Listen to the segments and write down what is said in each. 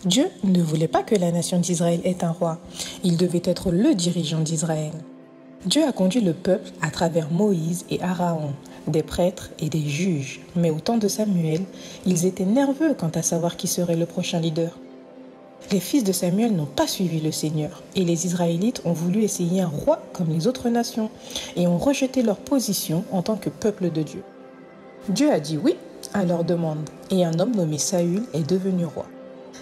Dieu ne voulait pas que la nation d'Israël ait un roi. Il devait être le dirigeant d'Israël. Dieu a conduit le peuple à travers Moïse et Aaron, des prêtres et des juges. Mais au temps de Samuel, ils étaient nerveux quant à savoir qui serait le prochain leader. Les fils de Samuel n'ont pas suivi le Seigneur et les Israélites ont voulu essayer un roi comme les autres nations et ont rejeté leur position en tant que peuple de Dieu. Dieu a dit oui à leur demande et un homme nommé Saül est devenu roi.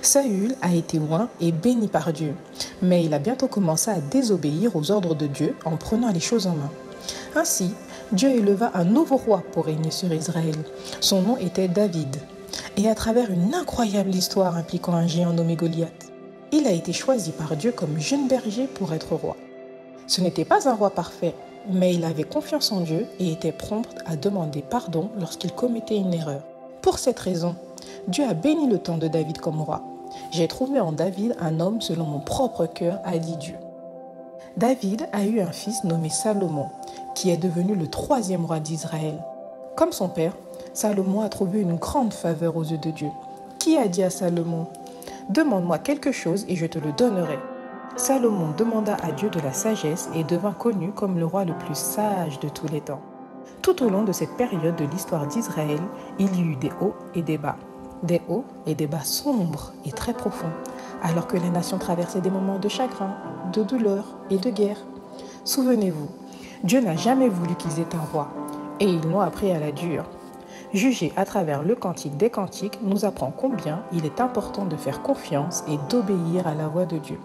Saül a été oint et béni par Dieu, mais il a bientôt commencé à désobéir aux ordres de Dieu en prenant les choses en main. Ainsi, Dieu éleva un nouveau roi pour régner sur Israël. Son nom était David. Et à travers une incroyable histoire impliquant un géant nommé Goliath, il a été choisi par Dieu comme jeune berger pour être roi. Ce n'était pas un roi parfait, mais il avait confiance en Dieu et était prompt à demander pardon lorsqu'il commettait une erreur. Pour cette raison, Dieu a béni le temps de David comme roi. J'ai trouvé en David un homme selon mon propre cœur, a dit Dieu. David a eu un fils nommé Salomon, qui est devenu le 3e roi d'Israël. Comme son père, Salomon a trouvé une grande faveur aux yeux de Dieu. Qui a dit à Salomon « Demande-moi quelque chose et je te le donnerai ». Salomon demanda à Dieu de la sagesse et devint connu comme le roi le plus sage de tous les temps. Tout au long de cette période de l'histoire d'Israël, il y eut des hauts et des bas. Des hauts et des bas sombres et très profonds, alors que la nation traversait des moments de chagrin, de douleur et de guerre. Souvenez-vous, Dieu n'a jamais voulu qu'ils aient un roi, et ils l'ont appris à la dure. Juger à travers le Cantique des Cantiques nous apprend combien il est important de faire confiance et d'obéir à la voix de Dieu.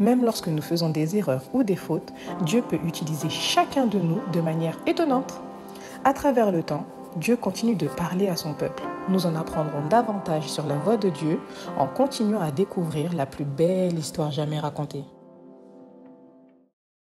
Même lorsque nous faisons des erreurs ou des fautes, Dieu peut utiliser chacun de nous de manière étonnante. À travers le temps, Dieu continue de parler à son peuple. Nous en apprendrons davantage sur la voix de Dieu en continuant à découvrir la plus belle histoire jamais racontée.